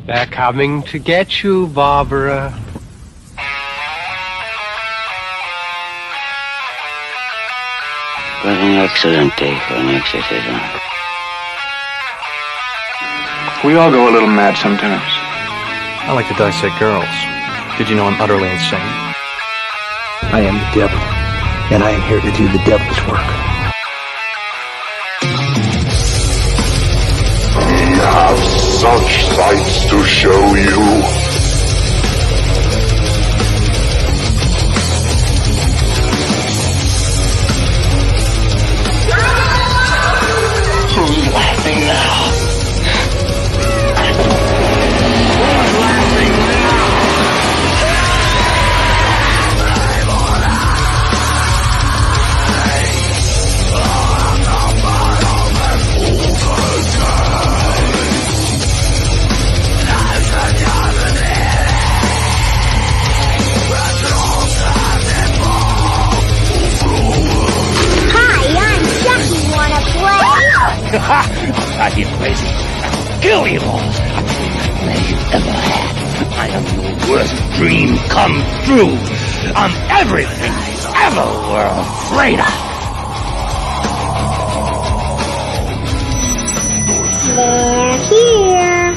They're coming to get you, Barbara. What an excellent day for an exorcism. We all go a little mad sometimes. I like to dissect girls. Did you know I'm utterly insane? I am the devil, and I am here to do the devil's work. We have such sights to show you. Who's laughing now? Are you crazy? Kill you all! Than you ever had. I am your worst dream come true. I'm everything you ever were afraid of. They're here.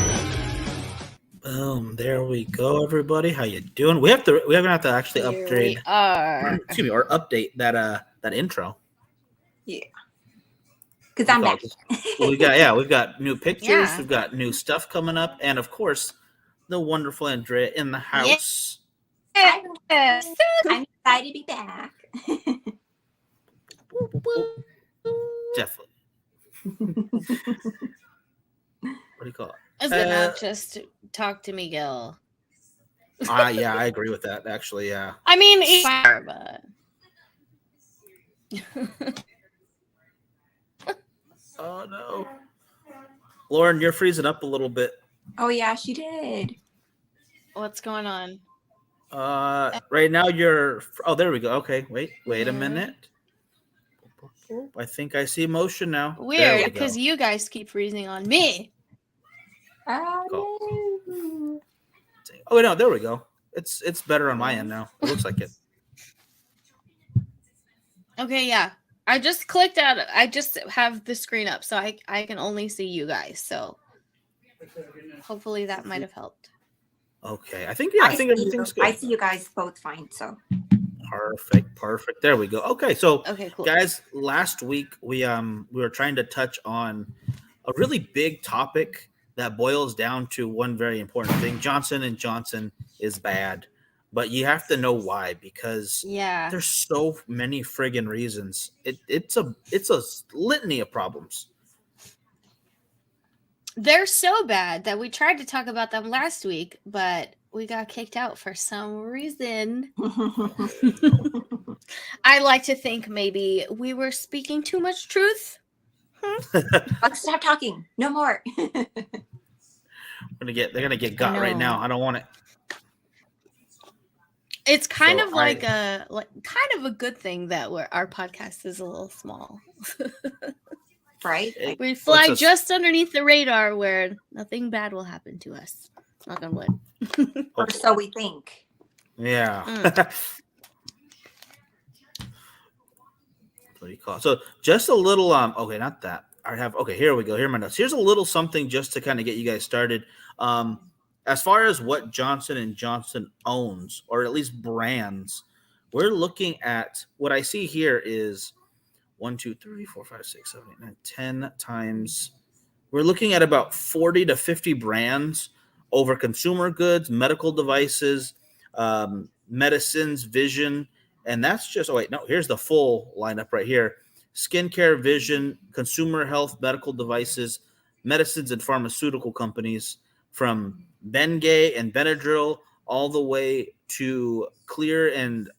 Boom! There we go, everybody. How you doing? We're gonna have to actually upgrade. Excuse me, or update that intro. Yeah. Because I'm back. we've got new pictures, yeah. We've got new stuff coming up, and of course, the wonderful Andrea in the house. Yeah. I'm excited to be back. Definitely. What do you call it? Is it not just talk to Miguel? Yeah, I agree with that. Actually, yeah. I mean, it's fire, but. Oh no, Lauren, you're freezing up a little bit. Oh yeah, she did. What's going on? Right now you're. Oh, there we go. Okay, wait a minute. I think I see motion now. Weird, because you guys keep freezing on me. Oh wait, no, there we go. It's better on my end now. It looks like it. Okay, yeah. I just clicked out. I just have the screen up, so I can only see you guys. So hopefully that might have helped. Okay, I think everything's good. I see you guys both fine. So perfect. There we go. Okay, so cool. Guys, last week we were trying to touch on a really big topic that boils down to one very important thing. Johnson & Johnson is bad. But you have to know why, because there's so many friggin' reasons. It's a litany of problems. They're so bad that we tried to talk about them last week, but we got kicked out for some reason. I like to think maybe we were speaking too much truth. Let's stop talking. No more. They're gonna get got right now. I don't want it. It's kind of like a good thing that our podcast is a little small. Right? We fly just underneath the radar where nothing bad will happen to us. Knock on wood. Or so we think. Yeah. What do you call it? So just a little okay, not that. Here we go. Here are my notes. Here's a little something just to kind of get you guys started. As far as what Johnson & Johnson owns, or at least brands, we're looking at what I see here is 1, 2, 3, 4, 5, 6, 7, 8, 9, 10 times. We're looking at about 40 to 50 brands over consumer goods, medical devices, medicines, vision. And that's just, here's the full lineup right here. Skincare, vision, consumer health, medical devices, medicines and pharmaceutical companies, from Bengay and Benadryl all the way to Clean and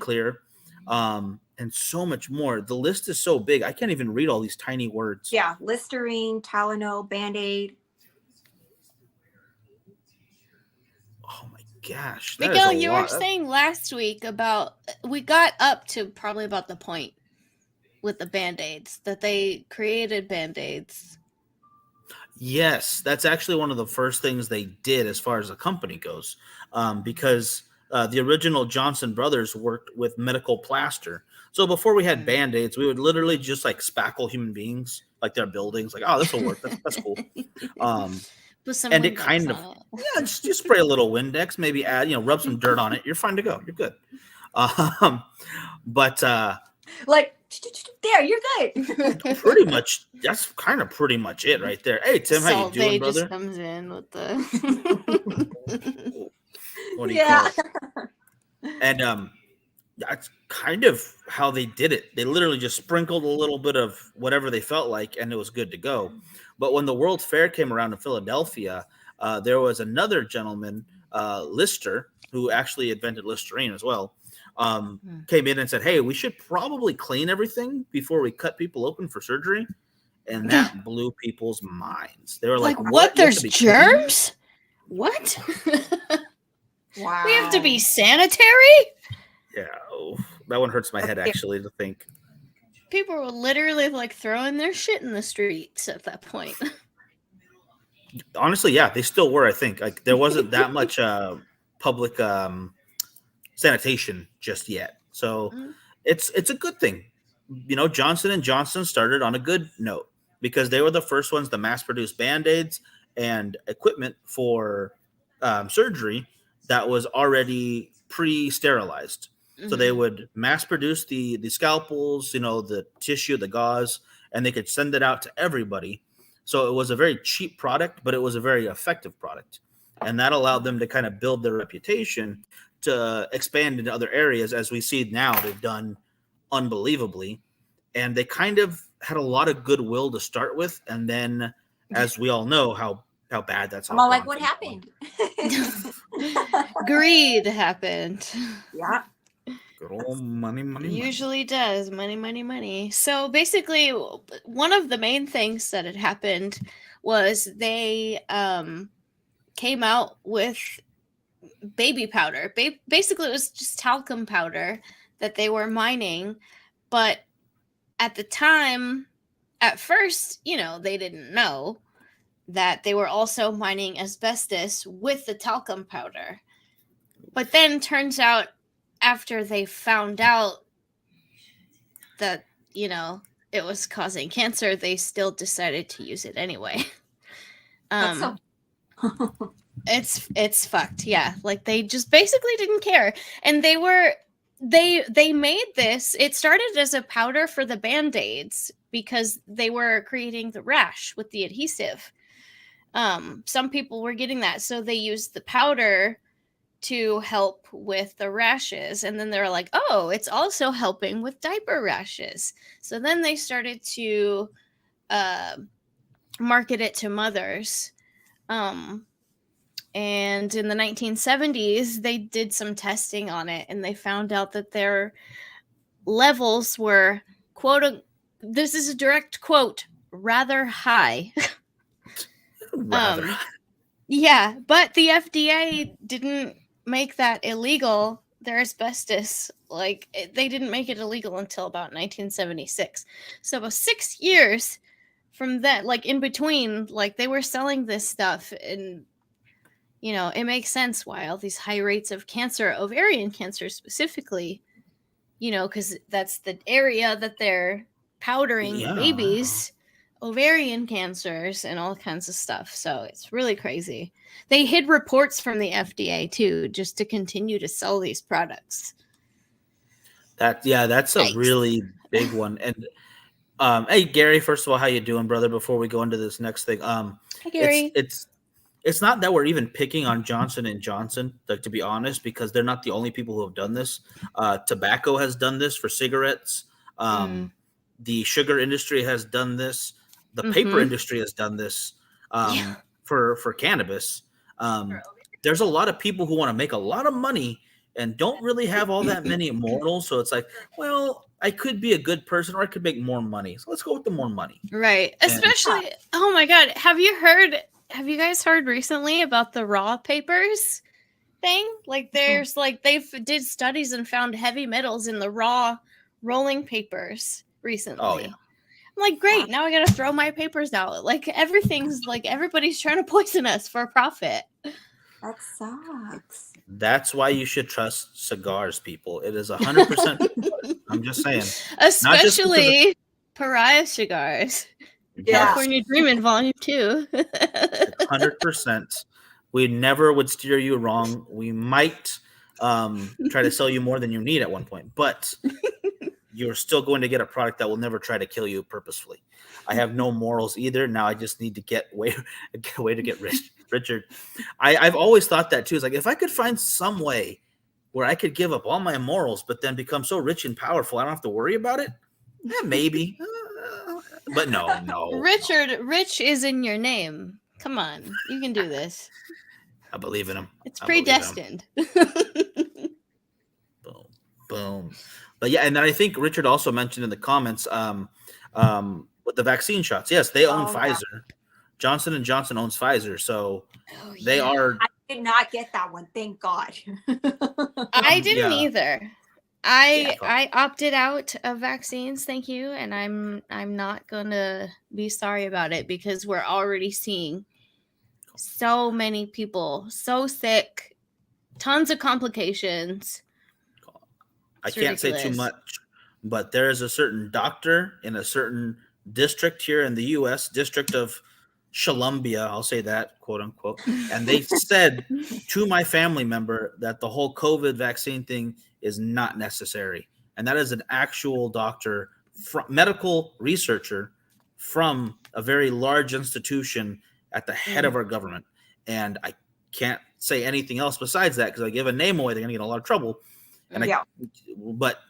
Clear, and so much more. The list is so big, I can't even read all these tiny words. Yeah, Listerine, Tylenol, Band-Aid. Oh my gosh. Miguel, you were saying last week about, we got up to probably about the point with the Band-Aids, that they created Band-Aids. Yes, that's actually one of the first things they did as far as the company goes, because the original Johnson brothers worked with medical plaster. So before we had Band-Aids, we would literally just like spackle human beings, like their buildings, like, oh, this will work. That's cool. Put some And it Windex kind of, on it. yeah, just spray a little Windex, maybe add, rub some dirt on it. You're fine to go. You're good. But Like, there, you're good. pretty much, that's kind of pretty much it right there. Hey, Tim, how you Salt doing, Bay brother? just comes in with the. What do you call it? And that's kind of how they did it. They literally just sprinkled a little bit of whatever they felt like, and it was good to go. But when the World Fair came around in Philadelphia, there was another gentleman, Lister, who actually invented Listerine as well, came in and said, hey, we should probably clean everything before we cut people open for surgery. And that blew people's minds. They were like, what? There's germs? What? Wow. We have to be sanitary? Yeah, that one hurts my head, actually, to think. People were literally like throwing their shit in the streets at that point. Honestly, yeah, they still were, I think. Like, there wasn't that much public sanitation just yet. So it's a good thing. Johnson & Johnson started on a good note because they were the first ones to mass produce Band-Aids and equipment for surgery that was already pre-sterilized. So they would mass produce the scalpels, the tissue, the gauze, and they could send it out to everybody. So it was a very cheap product, but it was a very effective product. And that allowed them to kind of build their reputation to expand into other areas. As we see now, they've done unbelievably. And they kind of had a lot of goodwill to start with. And then, as we all know, how bad that's all. I'm all like, what happened? Greed happened. Yeah. Good old money. Usually does. Money. So basically, one of the main things that had happened was they came out with baby powder. Basically, it was just talcum powder that they were mining. But at the time, at first, they didn't know that they were also mining asbestos with the talcum powder. But then turns out after they found out that, it was causing cancer, they still decided to use it anyway. It's fucked. Yeah. Like they just basically didn't care. And they made this. It started as a powder for the Band-Aids because they were creating the rash with the adhesive. Some people were getting that, so they used the powder to help with the rashes, and then they were like, oh, it's also helping with diaper rashes. So then they started to market it to mothers. And in the 1970s, they did some testing on it, and they found out that their levels were, quote, this is a direct quote, rather high. Yeah, but the FDA didn't make that illegal. Their asbestos, they didn't make it illegal until about 1976. So about 6 years from that, in between, they were selling this stuff, and it makes sense why all these high rates of cancer, ovarian cancer specifically, because that's the area that they're powdering babies. Ovarian cancers and all kinds of stuff. So it's really crazy. They hid reports from the FDA too, just to continue to sell these products. That's a really big one. And hey, Gary, first of all, how you doing, brother? Before we go into this next thing, hey, Gary. It's not that we're even picking on Johnson & Johnson, to be honest, because they're not the only people who have done this. Tobacco has done this for cigarettes. The sugar industry has done this. The paper industry has done this for cannabis. There's a lot of people who want to make a lot of money and don't really have all that many morals. So it's like, well, I could be a good person or I could make more money. So let's go with the more money. Right. Especially, oh my God. Have you guys heard recently about the raw papers thing? There's they've did studies and found heavy metals in the raw rolling papers recently. Oh, yeah. I'm like, great, now I gotta throw my papers out. Like everything's like everybody's trying to poison us for profit. That sucks. That's why you should trust cigars, people. It is 100%. I'm just saying. Especially Pariah cigars. Yeah. California Dreamin' Volume 2. 100%. We never would steer you wrong. We might try to sell you more than you need at one point, but you're still going to get a product that will never try to kill you purposefully. I have no morals either. Now I just need to get a way to get rich. Richard, I've always thought that too. It's like if I could find some way where I could give up all my morals, but then become so rich and powerful, I don't have to worry about it. Maybe, but no. Richard, rich is in your name. Come on, you can do this. I believe in him. It's predestined. Boom. But yeah, and then I think Richard also mentioned in the comments with the vaccine shots. Yes, they own Pfizer. Yeah. Johnson & Johnson owns Pfizer, so they are. I did not get that one, thank God. I didn't either. I opted out of vaccines, thank you, and I'm not gonna be sorry about it because we're already seeing so many people so sick, tons of complications. I can't say too much, but there is a certain doctor in a certain district here in the U.S., District of Columbia, I'll say that, quote unquote, and they said to my family member that the whole COVID vaccine thing is not necessary. And that is an actual doctor, medical researcher from a very large institution at the head of our government. And I can't say anything else besides that because I give a name away, they're going to get in a lot of trouble. And but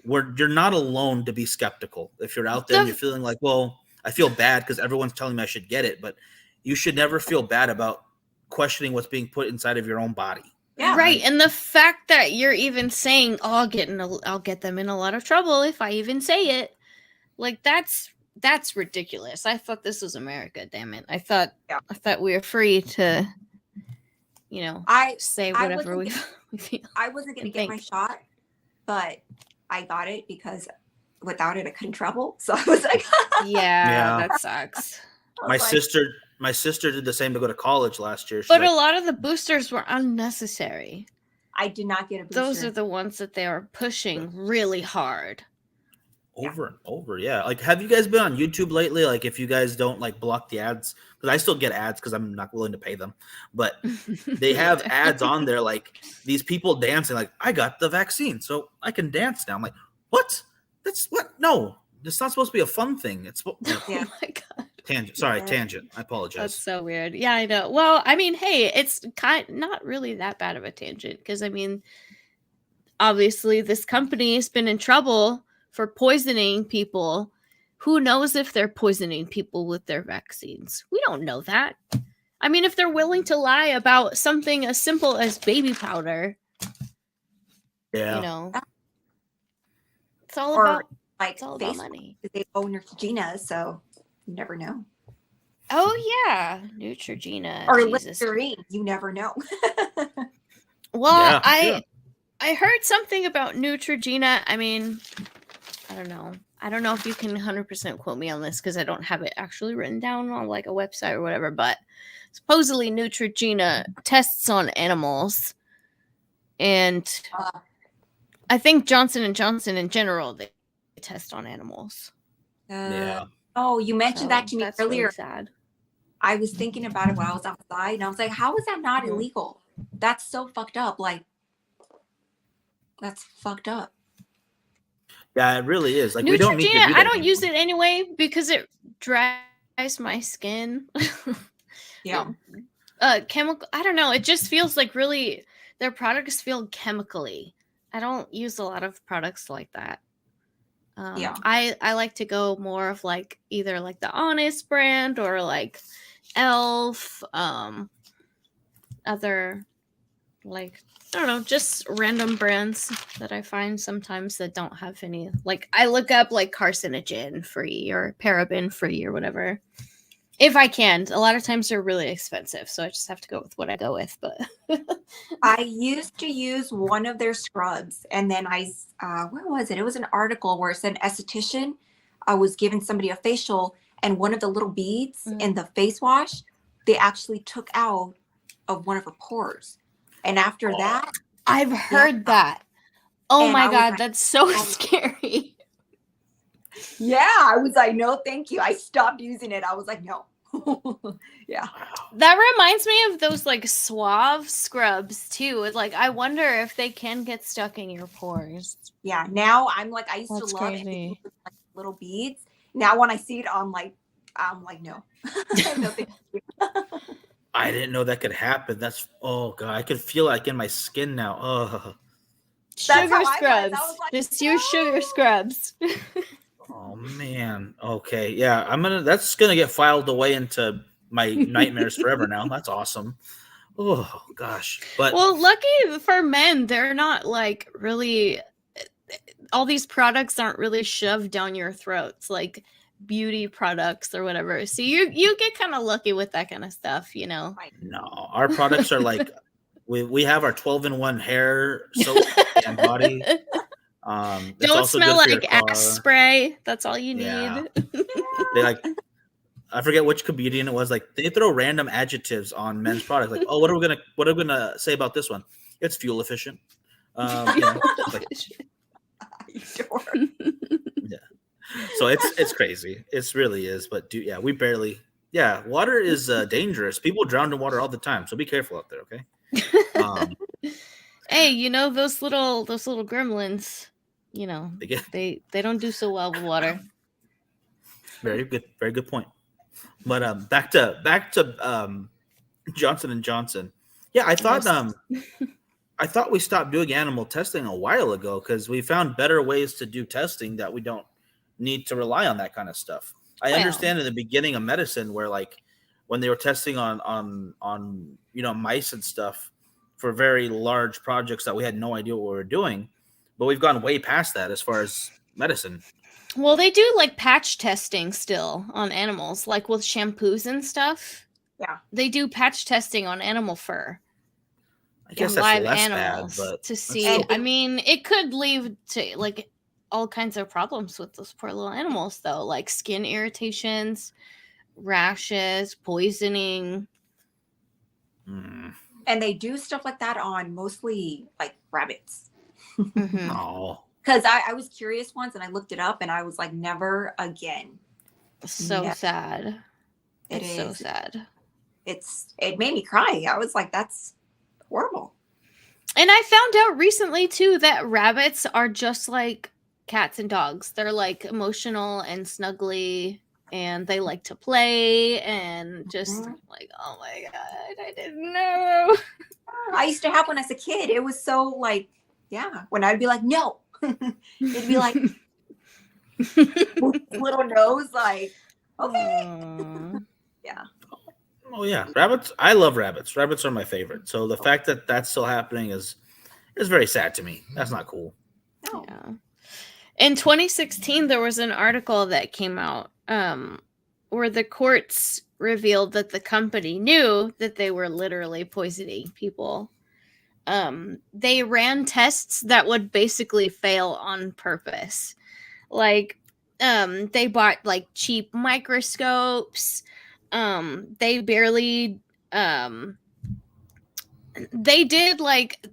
you're not alone to be skeptical. If you're out there and you're feeling like, well, I feel bad because everyone's telling me I should get it, but you should never feel bad about questioning what's being put inside of your own body. Yeah. Right. And the fact that you're even saying, oh, I'll get them in a lot of trouble if I even say it. Like that's ridiculous. I thought this was America, damn it. I thought we were free to, say whatever we feel. I wasn't going to get my shot, but I got it because without it I couldn't travel. So I was like, yeah, that sucks. My sister did the same to go to college last year. But a lot of the boosters were unnecessary. I did not get a booster. Those are the ones that they are pushing really hard. Over and over, yeah. Like, have you guys been on YouTube lately? Like, if you guys don't block the ads, because I still get ads because I'm not willing to pay them, but they have ads on there like these people dancing. Like, I got the vaccine, so I can dance now. I'm like, what? That's what? No, it's not supposed to be a fun thing. It's Oh my god. Tangent. Sorry, tangent. I apologize. That's so weird. Yeah, I know. Well, I mean, hey, it's not really that bad of a tangent because I mean, obviously, this company has been in trouble for poisoning people. Who knows if they're poisoning people with their vaccines? We don't know that. I mean, if they're willing to lie about something as simple as baby powder, yeah, it's all about money. They own Neutrogena, so you never know. Oh yeah, Neutrogena or Listerine. You never know. Well, I heard something about Neutrogena. I mean, I don't know. I don't know if you can 100% quote me on this because I don't have it actually written down on like a website or whatever, but supposedly Neutrogena tests on animals. And I think Johnson & Johnson in general, they test on animals. Yeah. Oh, you mentioned that to me earlier. Really sad. I was thinking about it while I was outside and I was like, how is that not illegal? That's so fucked up. Like, that's fucked up. Yeah, it really is. Like, Neutrogena, we don't need to do that I don't use it anyway because it dries my skin. Yeah. Chemical. I don't know. It just feels like really their products feel chemically. I don't use a lot of products like that. I like to go more of like either like the Honest brand or like Elf, other like I don't know, just random brands that I find sometimes that don't have any. Like I look up like carcinogen free or paraben free or whatever. If I can. A lot of times they're really expensive, so I just have to go with what I go with. But I used to use one of their scrubs, and then where was it? It was an article where it said esthetician I was giving somebody a facial, and one of the little beads in the face wash, they actually took out of one of her pores. And after that, I've heard that. Oh And my I was God, like, that's so oh. scary. Yeah, I was like, no, thank you. I stopped using it. I was like, no. Yeah. That reminds me of those like Suave scrubs too. Like, I wonder if they can get stuck in your pores. Yeah. Now I'm like, I used That's to love crazy. it with like little beads. Now when I see it, I'm like, no. No, thank you. I didn't know that could happen. That's oh god, I could feel like in my skin now. Oh, Sugar how I was. I scrubs. was like, Just use sugar scrubs. oh man. Okay, yeah, That's gonna get filed away into my nightmares forever now. That's awesome. Oh gosh, but Well, lucky for men, they're not like really. All these products aren't really shoved down your throats like beauty products or whatever. So you get kind of lucky with that kind of stuff, you know. no, our products are like we have our 12-in-1 hair soap and body. That's Don't also smell good for like your car. ass spray. That's all you Yeah. need. They like I forget which comedian it was. Like they throw random adjectives on men's products. Like, oh, what are we gonna say about this one? It's fuel efficient. You know, like, yeah. So it's crazy. It really is. But we barely. Yeah, water is dangerous. People drown in water all the time. So be careful out there. Okay. Hey, you know those little gremlins. You know they don't do so well with water. Very good point. But back to Johnson and Johnson. Yeah, I thought we stopped doing animal testing a while ago because we found better ways to do testing that we don't need to rely on that kind of stuff. I understand in the beginning of medicine where like when they were testing on mice and stuff for very large projects that we had no idea what we were doing, but we've gone way past that as far as medicine. Well, they do like patch testing still on animals, like with shampoos and stuff. Yeah. They do patch testing on animal fur. I guess that's live less animals bad, but to see. I mean, it could lead to like all kinds of problems with those poor little animals, though, like skin irritations, rashes, poisoning. And they do stuff like that on mostly like rabbits. Mm-hmm. Oh. Because I was curious once and I looked it up and I was like, never again. So sad. It it's is so sad. It made me cry. I was like, that's horrible. And I found out recently too that rabbits are just like cats and dogs. They're like emotional and snuggly and they like to play and just like, oh my God, I didn't know. I used to have one as a kid. It was so like, yeah, when I'd be like, no, it'd be like little nose, like, okay. Yeah. Oh yeah, rabbits. I love rabbits. Rabbits are my favorite. So the fact that that's still happening is very sad to me. That's not cool. No. Yeah. In 2016, there was an article that came out where the courts revealed that the company knew that they were literally poisoning people. They ran tests that would basically fail on purpose. Like, they bought like cheap microscopes. They barely, they did like,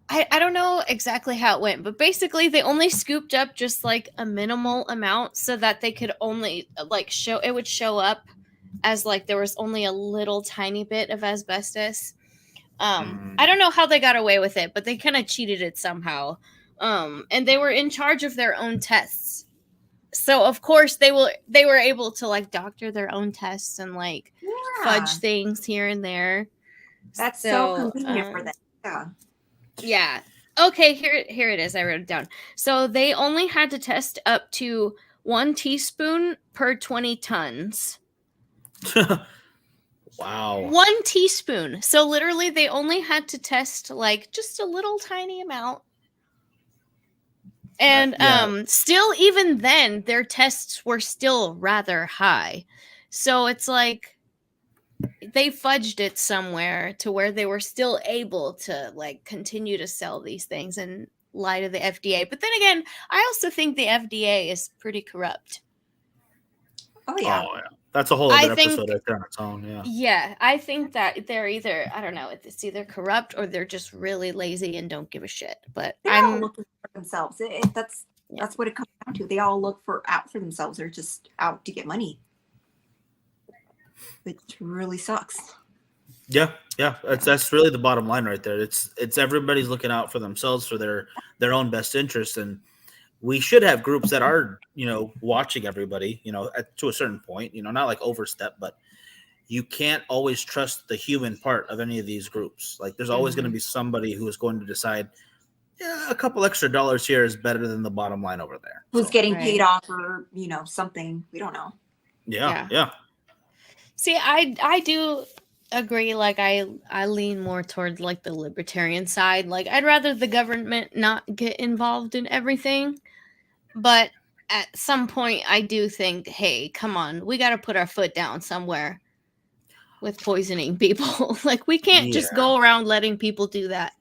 I don't know exactly how it went, but basically they only scooped up just like a minimal amount so that they could only like it would show up as like there was only a little tiny bit of asbestos. I don't know how they got away with it, but they kind of cheated it somehow. And they were in charge of their own tests. So of course they were able to like doctor their own tests and like fudge things here and there. That's so convenient for them. Yeah. Yeah. Okay, here it is. I wrote it down. So they only had to test up to 1 teaspoon per 20 tons. Wow. 1 teaspoon. So literally they only had to test like just a little tiny amount. And still even then their tests were still rather high. So it's like they fudged it somewhere to where they were still able to like continue to sell these things and lie to the FDA. But then again, I also think the FDA is pretty corrupt. Oh yeah. Oh, yeah. That's a whole I other think- episode right there on its own. Yeah. Yeah, I think that they're either, I don't know, it's either corrupt or they're just really lazy and don't give a shit. But They're all I'm looking for themselves. That's what it comes down to. They all look out for themselves. They're just out to get money, which really sucks. Yeah. That's really the bottom line right there. It's everybody's looking out for themselves for their own best interest, and we should have groups that are, watching everybody, to a certain point, not like overstep, but you can't always trust the human part of any of these groups. Like there's always going to be somebody who is going to decide, a couple extra dollars here is better than the bottom line over there. Who's getting paid off or, something. We don't know. Yeah. See, I do agree. Like I lean more toward like the libertarian side. Like I'd rather the government not get involved in everything. But at some point, I do think, hey, come on, we got to put our foot down somewhere with poisoning people. Like, we can't just go around letting people do that.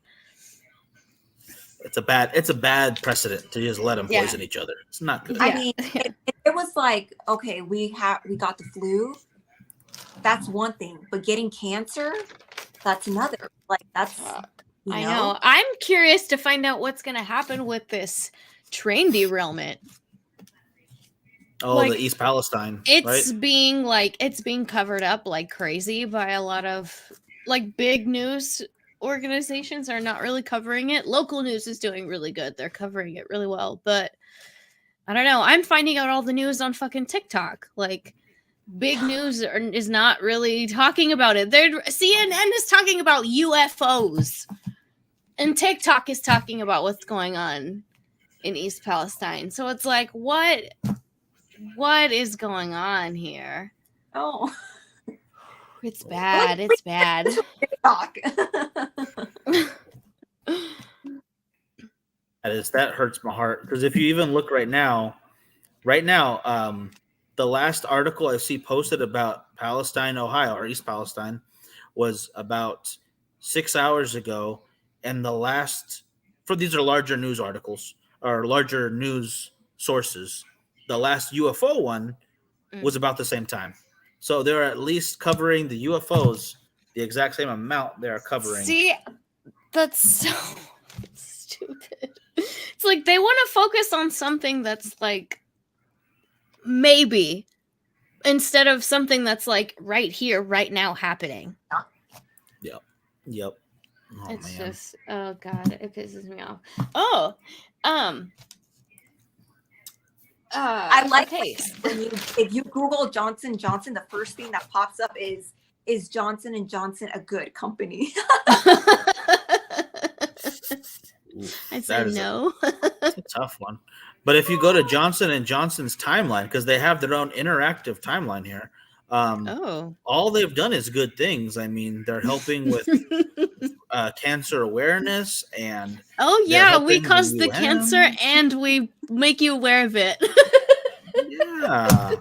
It's a bad precedent to just let them poison each other. It's not good. I mean, if it was like, okay, we got the flu, that's one thing. But getting cancer, that's another. Like, that's, I know. I'm curious to find out what's going to happen with this train derailment. Oh, like, the East Palestine. It's being covered up like crazy by a lot of like big news organizations are not really covering it. Local news is doing really good. They're covering it really well. But I don't know. I'm finding out all the news on fucking TikTok. Like big news is not really talking about it. CNN is talking about UFOs. And TikTok is talking about what's going on in East Palestine. So it's like, what is going on here? Oh, it's bad. It's bad. That hurts my heart because if you even look right now, the last article I see posted about Palestine, Ohio, or East Palestine, was about 6 hours ago, and these are larger news articles or larger news sources. The last UFO one was about the same time. So they're at least covering the UFOs the exact same amount they're covering. See, that's so stupid. It's like they want to focus on something that's like maybe instead of something that's like right here, right now happening. Yep. Oh, it's man. just, oh God, it pisses me off. Oh, I like if you Google Johnson & Johnson, the first thing that pops up is Johnson & Johnson a good company? I say no. That's a tough one. But if you go to Johnson & Johnson's timeline, because they have their own interactive timeline here, all they've done is good things. I mean, they're helping with cancer awareness and we cause the cancer and we make you aware of it. Yeah.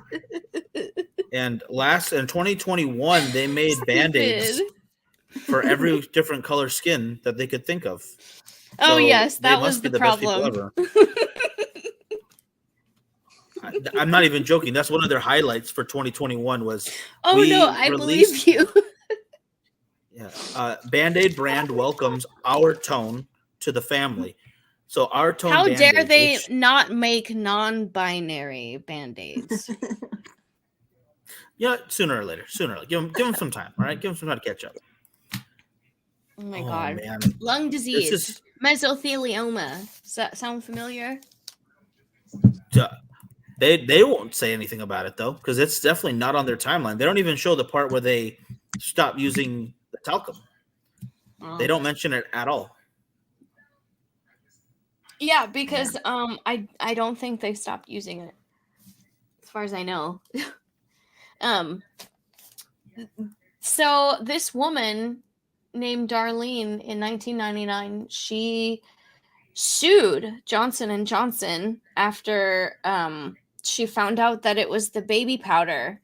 And in 2021 they made Band-Aids for every different color skin that they could think of. Oh yes, that was the problem. I'm not even joking. That's one of their highlights for 2021 was I believe you. Yeah. Band-Aid brand welcomes Our Tone to the family. So Our Tone How Band-Aid, dare they not make non-binary Band-Aids? Yeah, sooner or later. Give them some time, all right? Give them some time to catch up. Oh my God. Man. Lung disease. Mesothelioma. Does that sound familiar? They won't say anything about it, though, because it's definitely not on their timeline. They don't even show the part where they stop using the talcum. They don't mention it at all. Yeah, because I don't think they stopped using it, as far as I know. So this woman named Darlene in 1999, she sued Johnson & Johnson after she found out that it was the baby powder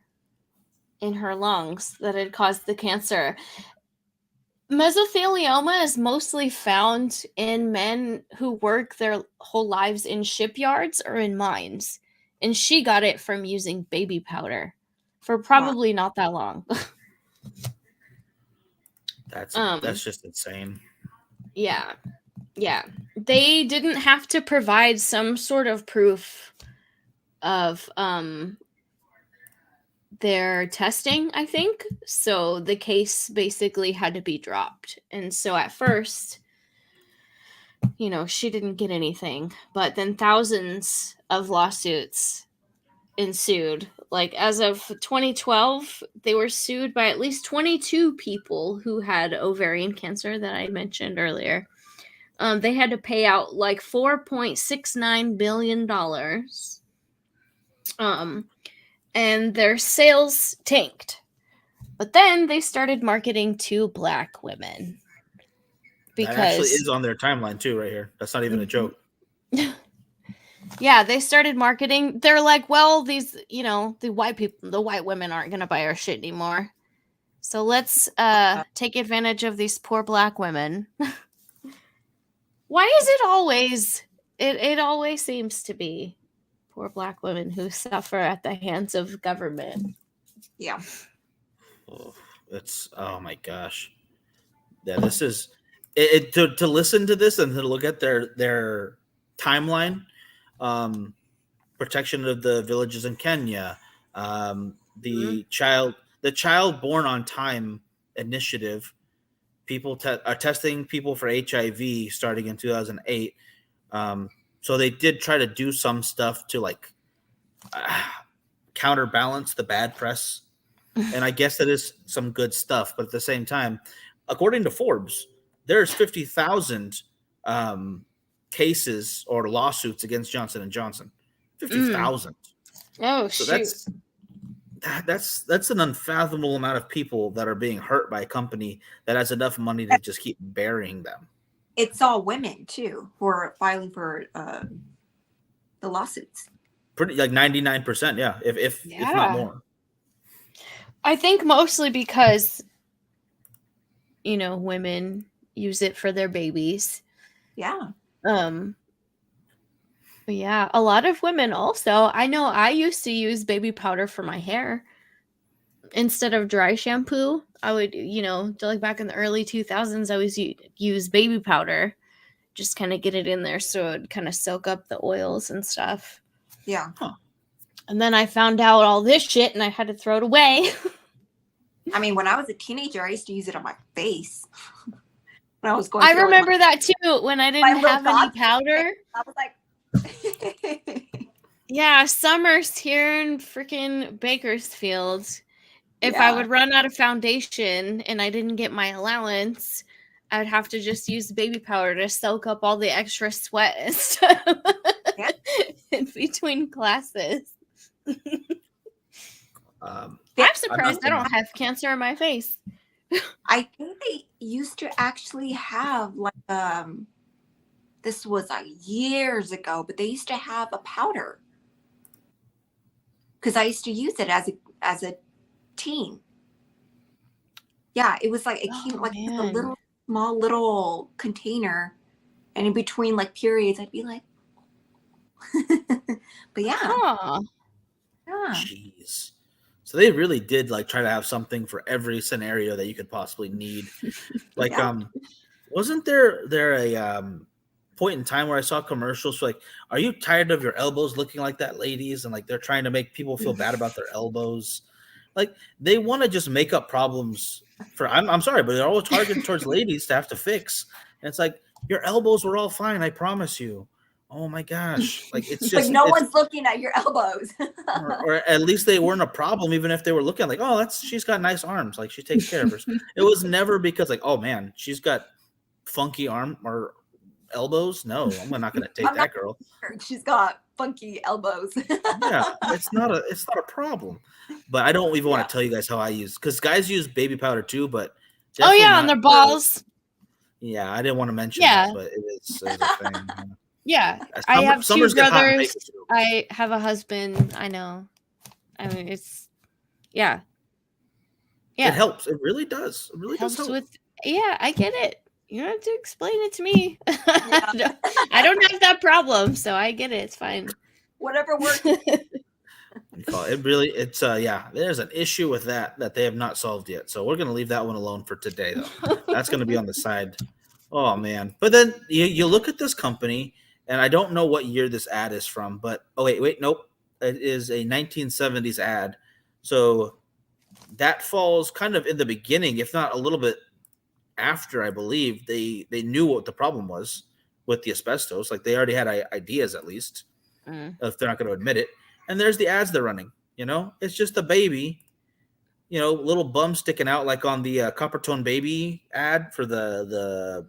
in her lungs that had caused the cancer. Mesothelioma is mostly found in men who work their whole lives in shipyards or in mines. And she got it from using baby powder for probably not that long. That's just insane. Yeah. Yeah. They didn't have to provide some sort of proof of their testing, I think. So the case basically had to be dropped. And so at first, she didn't get anything, but then thousands of lawsuits ensued. Like as of 2012, they were sued by at least 22 people who had ovarian cancer that I mentioned earlier. They had to pay out like $4.69 billion. And their sales tanked. But then they started marketing to Black women. That actually is on their timeline too, right here. That's not even a joke. Yeah, they started marketing. They're like, well, these, the white women aren't going to buy our shit anymore. So let's take advantage of these poor Black women. Why is it always, it always seems to be poor Black women who suffer at the hands of government. Yeah. Oh my gosh. Yeah, this is to listen to this and to look at their timeline. Protection of the villages in Kenya, the child born on time initiative. People are testing people for HIV starting in 2008. So they did try to do some stuff to like counterbalance the bad press, and I guess that is some good stuff. But at the same time, according to Forbes, there's 50,000 cases or lawsuits against Johnson & Johnson. 50,000. Oh, so shoot. That's an unfathomable amount of people that are being hurt by a company that has enough money to just keep burying them. It's all women too who are filing for the lawsuits. Pretty like 99%, yeah, if not more. I think mostly because women use it for their babies. Yeah. But yeah, a lot of women also. I know I used to use baby powder for my hair instead of dry shampoo. I would, like back in the early 2000s, I was use baby powder, just kind of get it in there so it would kind of soak up the oils and stuff. Yeah. Huh. And then I found out all this shit and I had to throw it away. I mean, when I was a teenager, I used to use it on my face. When I was going. I remember that too. When I didn't have any powder, I was like. Yeah, summers here in freaking Bakersfield. If I would run out of foundation and I didn't get my allowance, I'd have to just use baby powder to soak up all the extra sweat and stuff in between classes. I'm surprised I don't have cancer in my face. I think they used to actually have like this was years ago, but they used to have a powder because I used to use it as a teen. Yeah, it was like it came like a little small little container, and in between like periods, I'd be like, but yeah. Huh. Yeah. Jeez. So they really did like try to have something for every scenario that you could possibly need. Like, wasn't there a point in time where I saw commercials for, like, are you tired of your elbows looking like that, ladies? And like they're trying to make people feel bad about their elbows. Like they want to just make up problems for. I'm sorry, but they're all targeted towards ladies to have to fix. And it's like your elbows were all fine, I promise you. Oh my gosh! Like it's just. But no one's looking at your elbows. or at least they weren't a problem, even if they were looking like, oh, she's got nice arms, like she takes care of hers. It was never because like, oh man, she's got funky arm or elbows. No, I'm not going to take that girl. She's got funky elbows. Yeah, it's not a problem. But I don't even want to tell you guys how I use, because guys use baby powder too. But on their balls. Yeah, I didn't want to mention that, but it is a thing. Yeah, I have two brothers. I have a husband. I know. I mean, it's it helps. It really does. It really helps does help. with Yeah, I get it. You don't have to explain it to me. I don't have that problem, so I get it. It's fine. Whatever works. There's an issue with that they have not solved yet. So we're gonna leave that one alone for today, though. That's gonna be on the side. Oh man. But then you look at this company, and I don't know what year this ad is from, but nope. It is a 1970s ad. So that falls kind of in the beginning, if not a little bit after, I believe. They knew what the problem was with the asbestos. Like they already had ideas, at least, if they're not going to admit it. And there's the ads they're running. It's just a baby, little bum sticking out, like on the Copper Tone Baby ad for the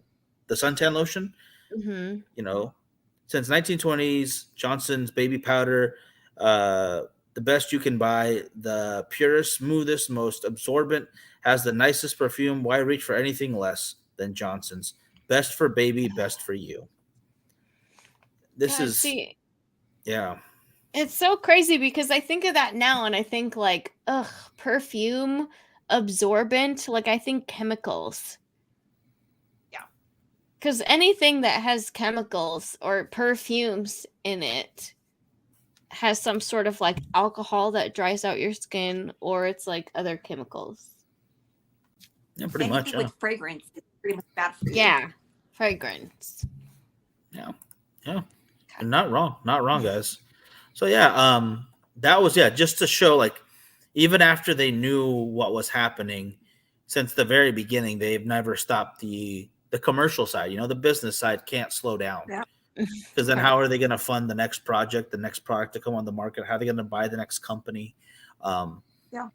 suntan lotion. Since 1920s, Johnson's baby powder, the best you can buy, the purest, smoothest, most absorbent, has the nicest perfume. Why reach for anything less than Johnson's? Best for baby, best for you. Yeah. It's so crazy because I think of that now and I think like, perfume, absorbent, like I think chemicals. Yeah. Because anything that has chemicals or perfumes in it has some sort of like alcohol that dries out your skin, or it's like other chemicals. Yeah, pretty much. Anything with fragrance is pretty much bad for you. Yeah, fragrance. Yeah. You're not wrong. Not wrong, guys. So that was just to show, like, even after they knew what was happening, since the very beginning, they've never stopped the commercial side. The business side can't slow down. Yeah. Because then how are they going to fund the next project, the next product to come on the market? How are they going to buy the next company? So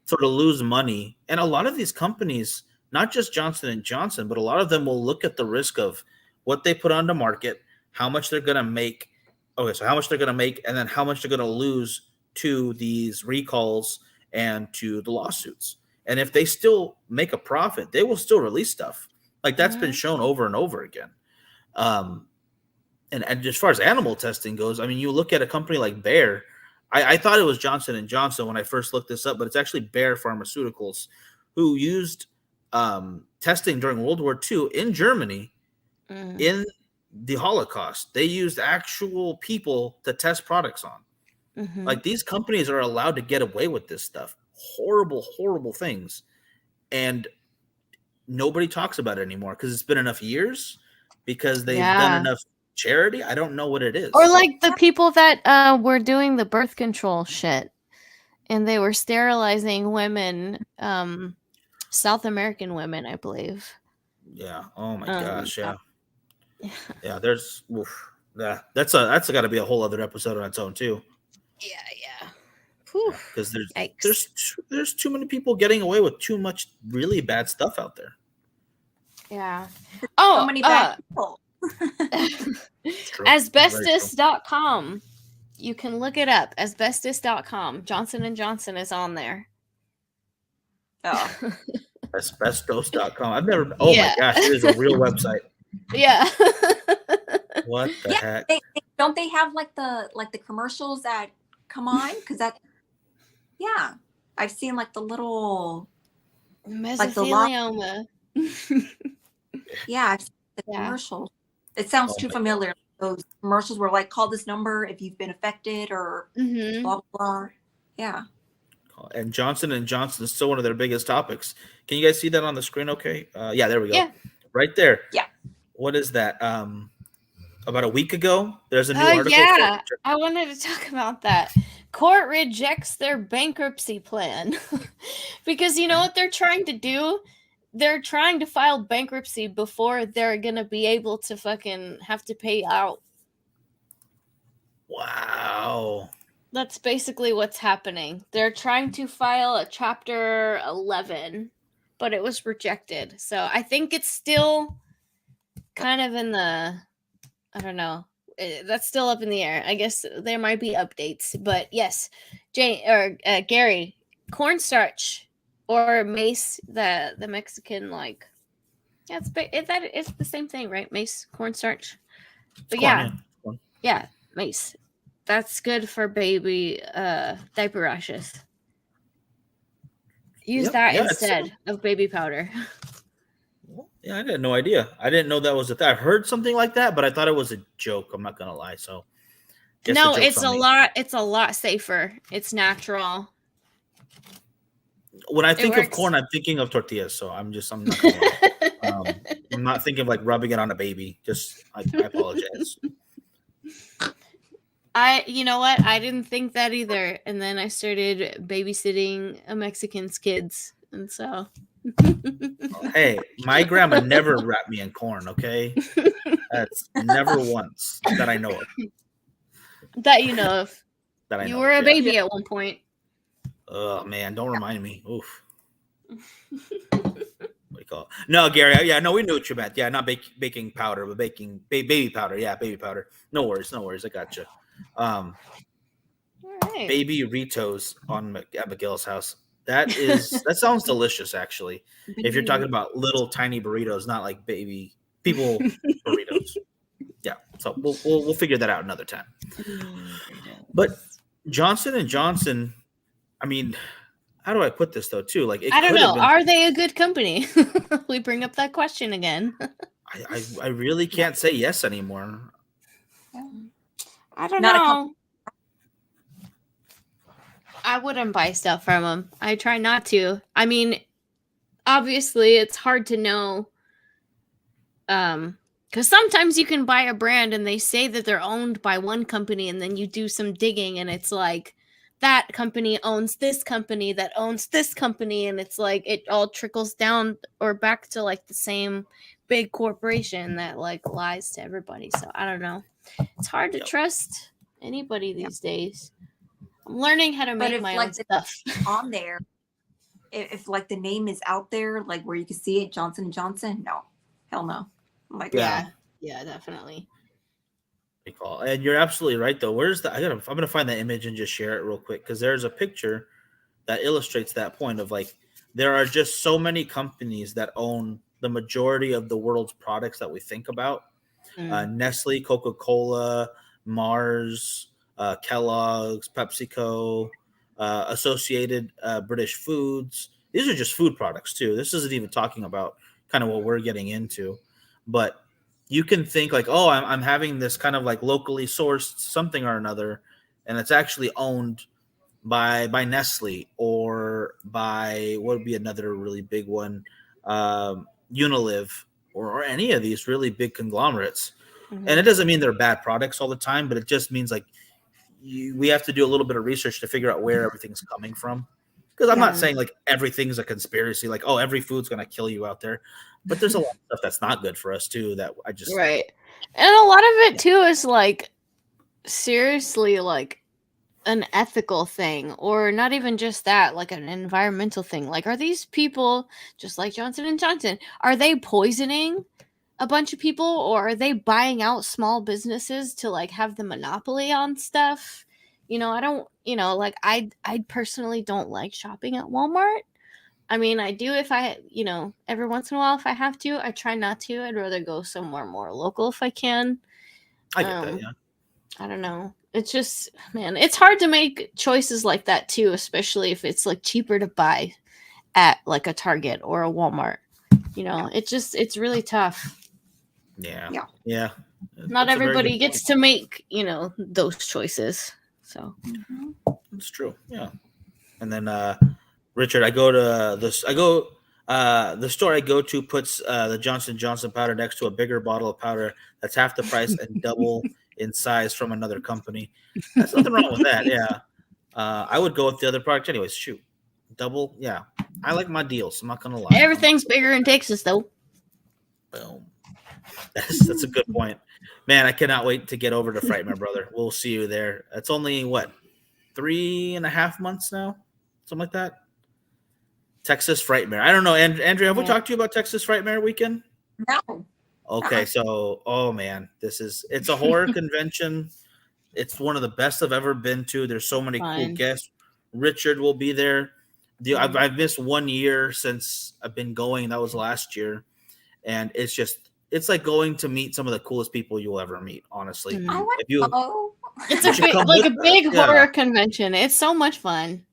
to lose money. And a lot of these companies, not just Johnson & Johnson, but a lot of them will look at the risk of what they put on the market, how much they're going to make. Okay, so how much they're going to make, and then how much they're going to lose to these recalls and to the lawsuits. And if they still make a profit, they will still release stuff. Like that's been shown over and over again. And as far as animal testing goes, I mean, you look at a company like Bayer. I thought it was Johnson & Johnson when I first looked this up, but it's actually Bayer Pharmaceuticals, who used testing during World War II in Germany in the Holocaust. They used actual people to test products on. Like these companies are allowed to get away with this stuff. Horrible, horrible things. And nobody talks about it anymore because it's been enough years, because they've done enough charity. I don't know what it is. Or like the people that were doing the birth control shit and they were sterilizing women, South American women, I believe. Yeah. Oh my gosh. Yeah. Yeah. There's that's got to be a whole other episode on its own too. Yeah. Because there's too many people getting away with too much really bad stuff out there. Yeah. So many bad people. Asbestos.com. You can look it up. Asbestos.com. Johnson & Johnson is on there. Oh. Asbestos.com. I've never. Oh my gosh, it is a real website. Yeah. What the heck? Don't they have like the commercials that come on? Because I've seen like the little mesothelioma. I've seen the commercials. It sounds too familiar. Those commercials were like, call this number if you've been affected, or blah blah blah. Yeah. And Johnson & Johnson is still one of their biggest topics. Can you guys see that on the screen? Okay. Yeah, there we go. Yeah. Right there. Yeah. What is that? About a week ago, there's a new article. Yeah, I wanted to talk about that. Court rejects their bankruptcy plan because you know what they're trying to do? They're trying to file bankruptcy before they're going to be able to fucking have to pay out. Wow. That's basically what's happening. They're trying to file a Chapter 11, but it was rejected. So I think it's still kind of in the, I don't know. That's still up in the air. I guess there might be updates, but yes, Gary, cornstarch or mace, the Mexican it's the same thing, right? Mace, cornstarch. But yeah, mace. That's good for baby diaper rashes. Use that instead of baby powder. Yeah, I had no idea. I didn't know that was a thing. I heard something like that, but I thought it was a joke. I'm not gonna lie. So guess the No, joke's it's on a me. lot. It's a lot safer. It's natural. When I It think of works. corn, I'm thinking of tortillas. So I'm not gonna lie. I'm not thinking of like rubbing it on a baby. I apologize. You know what? I didn't think that either. And then I started babysitting a Mexican's kids. And so. Hey, my grandma never wrapped me in corn, okay? That's never once that I know of. That you know of. That I You know were of, a baby at one point. Oh, man, don't remind me. Oof. What do you call it? No, Gary, yeah, no, we knew what you meant. Yeah, not baking powder, but baby powder. Yeah, baby powder. No worries. I gotcha. All right. Baby Ritos at Miguel's house. That sounds delicious, actually. If you're talking about little tiny burritos, not like baby people burritos. Yeah, so we'll figure that out another time. But Johnson and Johnson, I mean, how do I put this though? Too like I don't know. Are they a good company? We bring up that question again. I really can't say yes anymore. I don't know. I wouldn't buy stuff from them. I try not to. I mean, obviously, it's hard to know. Because sometimes you can buy a brand and they say that they're owned by one company, and then you do some digging and it's like that company owns this company that owns this company, and it's like it all trickles down or back to like the same big corporation that like lies to everybody. So I don't know. It's hard to trust anybody these days. I'm learning how to make my own stuff on there. If like the name is out there, like where you can see it, Johnson & Johnson, no, hell no. I'm like, yeah, definitely. And you're absolutely right, though. I'm gonna find that image and just share it real quick because there's a picture that illustrates that point of like there are just so many companies that own the majority of the world's products that we think about. Nestle, Coca-Cola, Mars, Kellogg's, PepsiCo, Associated British Foods. These are just food products too. This isn't even talking about kind of what we're getting into, but you can think like, oh, I'm having this kind of like locally sourced something or another, and it's actually owned by Nestle or by what would be another really big one, Unilever or any of these really big conglomerates. And it doesn't mean they're bad products all the time, but it just means like we have to do a little bit of research to figure out where everything's coming from. Because I'm not saying like everything's a conspiracy, like, oh, every food's going to kill you out there. But there's a lot of stuff that's not good for us too that I just... Right. And a lot of it too is like seriously like an ethical thing, or not even just that, like an environmental thing. Like, are these people just like Johnson & Johnson? Are they poisoning a bunch of people, or are they buying out small businesses to like have the monopoly on stuff? You know, I don't, like I personally don't like shopping at Walmart. I mean, I do if I, every once in a while if I have to. I try not to. I'd rather go somewhere more local if I can. I get that, yeah. I don't know. It's just, man, it's hard to make choices like that too, especially if it's like cheaper to buy at like a Target or a Walmart. It's really tough. Yeah. Not everybody gets to make, those choices. So it's true. Yeah. And then Richard, the store I go to puts the Johnson & Johnson powder next to a bigger bottle of powder that's half the price and double in size from another company. There's nothing wrong with that. Yeah. I would go with the other product anyways. Shoot. Double. Yeah. I like my deals. I'm not going to lie. Everything's bigger in Texas though. Boom. That's a good point. Man, I cannot wait to get over to Frightmare, brother. We'll see you there. It's only, 3.5 months now? Something like that? Texas Frightmare. I don't know. Andrea, have we talked to you about Texas Frightmare weekend? No. Okay, so, oh, man. It's a horror convention. It's one of the best I've ever been to. There's so many cool guests. Richard will be there. I've missed 1 year since I've been going. That was last year. And it's like going to meet some of the coolest people you'll ever meet, honestly. I want to go. It's a big horror convention. It's so much fun.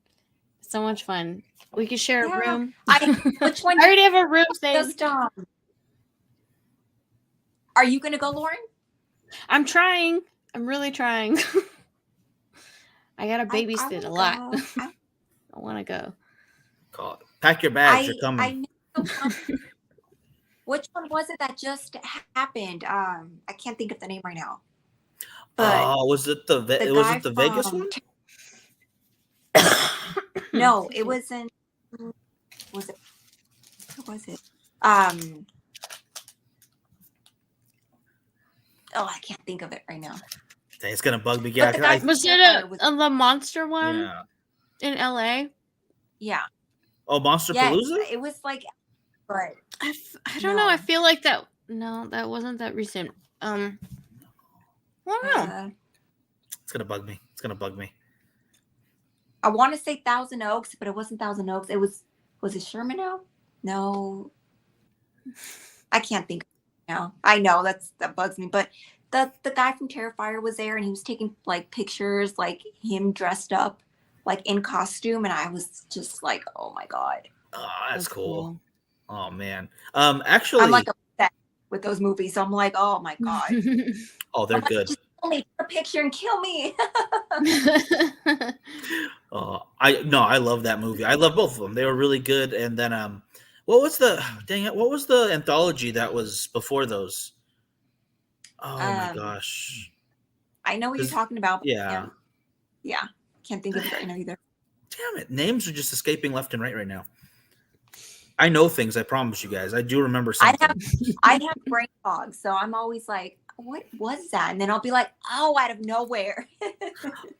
So much fun. We could share a room. Which one? I already have a room thing. Are you gonna go, Lauren? I'm trying. I'm really trying. I gotta I babysit a wanna lot. go. I want to go. Pack your bags. You're I coming. knew the one. Which one was it that just happened? I can't think of the name right now. But Was it the Vegas one? No, it wasn't. Was it? What was it? Oh, I can't think of it right now. It's gonna bug me. Yeah, was it the monster one? Yeah. In LA? Yeah. Oh, Monster Yes, Palooza? it was like, but I don't know. I feel like that. No, that wasn't that recent. I don't know. It's gonna bug me. It's gonna bug me. I want to say Thousand Oaks, but it wasn't Thousand Oaks. It was it Sherman Oaks? No, I can't think now. I know that bugs me, but the guy from Terrifier was there, and he was taking like pictures, like him dressed up, like in costume, and I was just like, oh my god. Oh, that's cool. Oh man. Actually, I'm like upset with those movies, so I'm like, oh my god. Oh, they're good. Just only take a picture and kill me. I love that movie. I love both of them. They were really good. And then what was the anthology that was before those? Oh my gosh. I know what you're talking about. But yeah. Can't think of it right now either. Damn it. Names are just escaping left and right now. I know things, I promise you guys. I do remember something. I have brain fog, so I'm always like, what was that? And then I'll be like, oh, out of nowhere.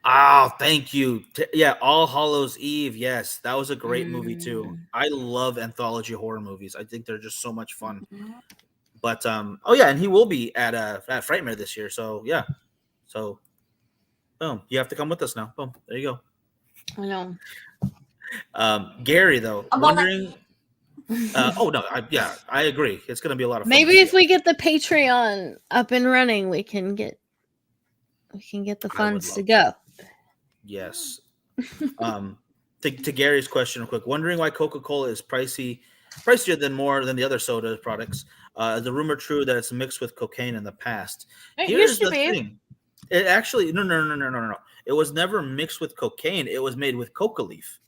Oh, thank you. Yeah, All Hallows Eve. Yes, that was a great movie too. I love anthology horror movies. I think they're just so much fun. But oh yeah, and he will be at Frightmare this year. So yeah, so boom, you have to come with us now. Boom, there you go. I know. Gary though, I'm wondering. Oh no, I agree. It's going to be a lot of fun. Maybe if we get the Patreon up and running, we can get the funds to go. Yes. To Gary's question, real quick, wondering why Coca-Cola is pricier than the other soda products. The rumor true that it's mixed with cocaine in the past. Here's the thing. It actually no. It was never mixed with cocaine. It was made with coca leaf,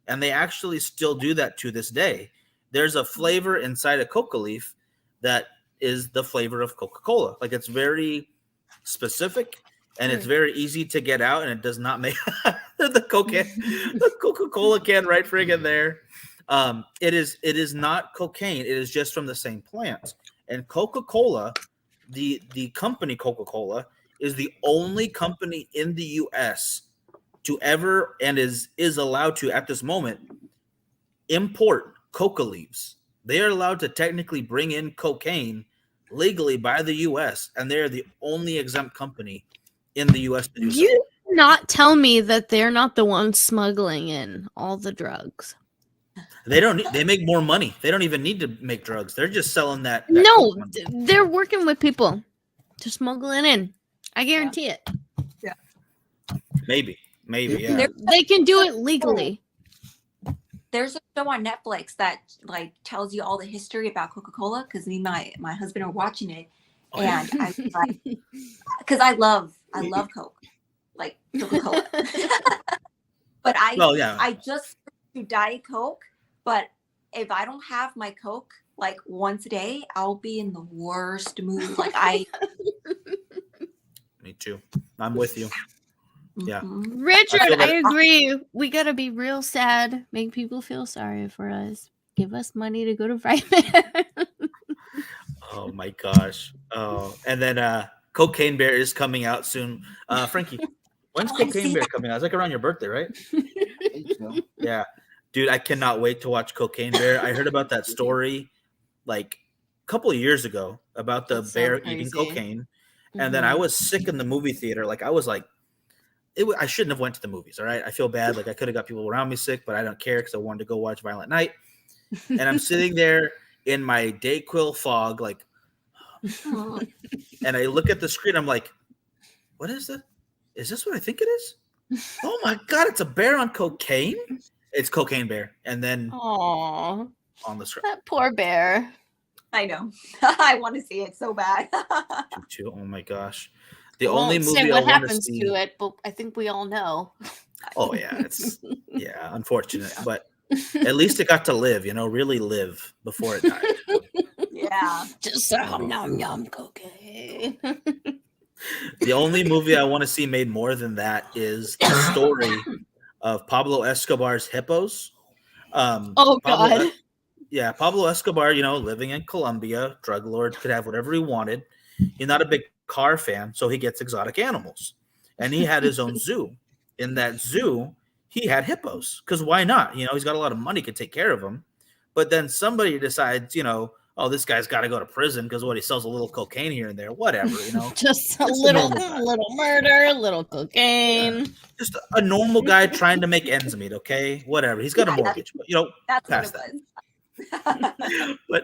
and they actually still do that to this day. There's a flavor inside a coca leaf that is the flavor of Coca-Cola. Like it's very specific and it's very easy to get out, and it does not make the Coca-Cola can right friggin' there. It is not cocaine. It is just from the same plant. And Coca-Cola, the company Coca-Cola, is the only company in the U.S. to ever and is allowed to at this moment import coca leaves. They are allowed to technically bring in cocaine legally by the U.S. and they're the only exempt company in the U.S. to do so. You not tell me that they're not the ones smuggling in all the drugs. They make more money. They don't even need to make drugs. They're just selling that. No, they're working with people to smuggle it in. I guarantee it. Yeah. Maybe. Yeah. They can do it legally. There's a show on Netflix that like tells you all the history about Coca-Cola because me and my husband are watching it, and I like because I love Coke, like Coca-Cola. But I just do Diet Coke. But if I don't have my Coke like once a day, I'll be in the worst mood. Like Me too. I'm with you. Yeah. Richard, I agree. We gotta be real sad. Make people feel sorry for us. Give us money to go to Frightmare. Oh my gosh. Oh, and then Cocaine Bear is coming out soon. Frankie, when's Cocaine Bear coming out? It's like around your birthday, right? Yeah. Dude, I cannot wait to watch Cocaine Bear. I heard about that story like a couple of years ago about the bear eating cocaine. And then I was sick in the movie theater. Like I was like, I shouldn't have went to the movies. All right. I feel bad. Like I could have got people around me sick, but I don't care because I wanted to go watch Violent Night. And I'm sitting there in my Dayquil fog, like, and I look at the screen. I'm like, what is it? Is this what I think it is? Oh my God, it's a bear on cocaine. It's Cocaine Bear. And then aww, on the screen. that poor bear. I know. I want to see it so bad. Oh my gosh. The I only won't movie say I what want to happens see. to it, but I think we all know. Oh yeah, it's unfortunate, but at least it got to live, really live before it died. Yeah. Just some nom nom cocaine. The only movie I want to see made more than that is the story of Pablo Escobar's hippos. Oh Pablo, God. Pablo Escobar, living in Colombia, drug lord, could have whatever he wanted. He's not a big car fan, so he gets exotic animals. And he had his own zoo. In that zoo, he had hippos, because why not? He's got a lot of money, could take care of them. But then somebody decides, oh, this guy's got to go to prison because he sells a little cocaine here and there, whatever, Just a little murder, a little cocaine. Yeah. Just a normal guy trying to make ends meet, okay? Whatever. He's got a mortgage, but that's past what it that. was.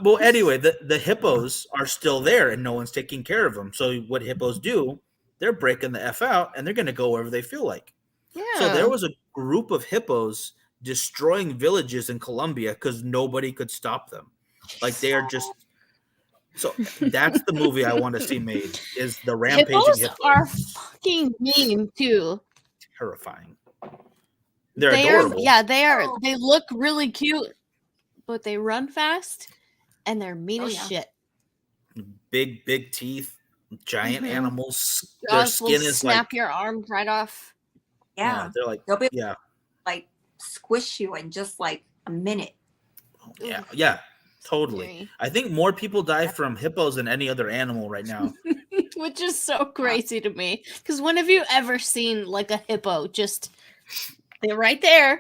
Well, anyway, the hippos are still there and no one's taking care of them. So what hippos do, they're breaking the F out and they're going to go wherever they feel like. Yeah. So there was a group of hippos destroying villages in Colombia because nobody could stop them. Like they are just. So that's the movie I want to see made is the rampaging hippos. Are fucking mean too. Terrifying. They're adorable. They are. They look really cute, but they run fast and they're mean as shit. Big teeth, giant animals. Jaws Their skin will is snap your arm right off. Yeah. They're like, they'll be like squish you in just like a minute. Yeah, totally. I think more people die from hippos than any other animal right now. Which is so crazy to me. Because when have you ever seen like a hippo? Just they're right there.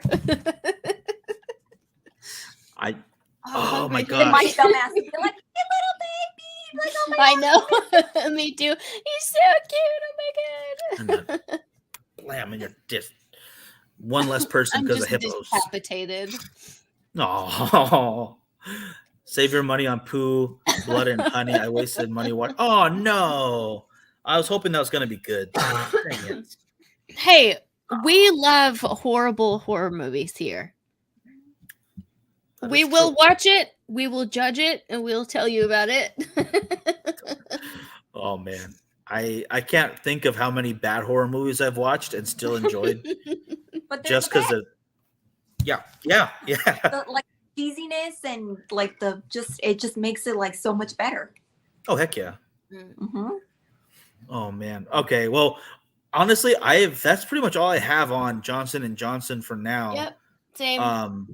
Oh my god! My dumbass would be like, "Hey, little baby!" Like, oh my I God. know. Me too. He's so cute. Oh my god. Blam in your disc. One less person because of hippos. Decapitated. Oh, save your money on poo, blood, and honey. I wasted money. Oh no! I was hoping that was gonna be good. Dang it. Hey, we love horrible horror movies here. We will watch it, we will judge it, and we'll tell you about it. Oh man, I can't think of how many bad horror movies I've watched and still enjoyed. But just because of yeah. The, like cheesiness and like it just makes it like so much better. Oh heck yeah. Mm-hmm. Oh man. Okay. Well, honestly, that's pretty much all I have on Johnson & Johnson for now. Yep. Same.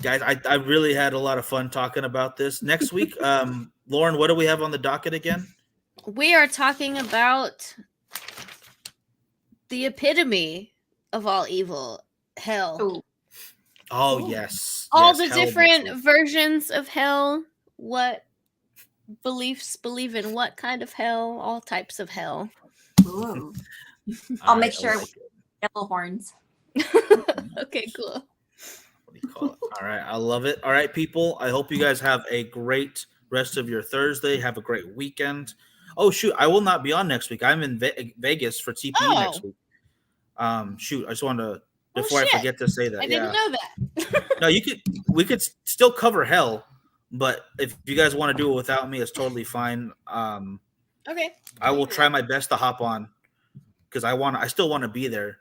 Guys, I really had a lot of fun talking about this. Next week, Lauren, what do we have on the docket again? We are talking about the epitome of all evil, hell. Oh yes. All the different versions of hell. What beliefs believe in what kind of hell? All types of hell. Ooh. I'll make sure I devil horns. Okay, cool. What do you call it? All right, I love it. All right, people. I hope you guys have a great rest of your Thursday. Have a great weekend. Oh shoot, I will not be on next week. I'm in Vegas for TPE next week. Shoot, I just wanted to before I forget to say that. I didn't know that. No, we could still cover hell, but if you guys want to do it without me, it's totally fine. Okay. I will try my best to hop on because I still want to be there.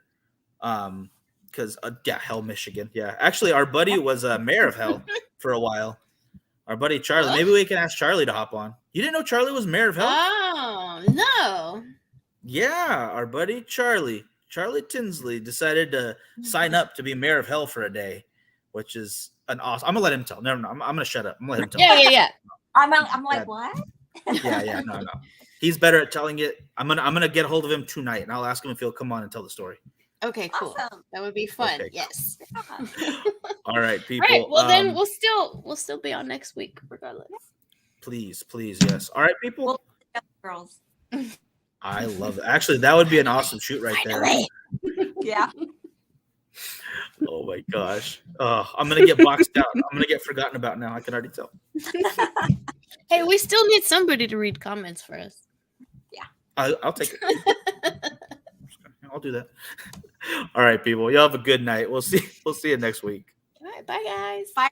Because Hell, Michigan. Yeah, actually, our buddy was mayor of Hell for a while. Our buddy Charlie. Maybe we can ask Charlie to hop on. You didn't know Charlie was mayor of Hell? Oh no. Yeah, our buddy Charlie Tinsley decided to sign up to be mayor of Hell for a day, which is an awesome. I'm gonna let him tell. No, I'm gonna shut up. I'm gonna let him tell. Yeah. I'm like, what? Yeah. No. He's better at telling it. I'm gonna get a hold of him tonight, and I'll ask him if he'll come on and tell the story. Okay, cool. Awesome. That would be fun. Okay, yes. All right, people. All right. Well, then we'll still be on next week, regardless. Please, yes. All right, people. Girls. I love it. Actually, that would be an awesome shoot right there. Yeah. Oh my gosh. I'm gonna get boxed out. I'm gonna get forgotten about now. I can already tell. Hey, we still need somebody to read comments for us. Yeah. I'll take it. I'll do that. All right, people. Y'all have a good night. We'll see you next week. All right, bye guys. Bye.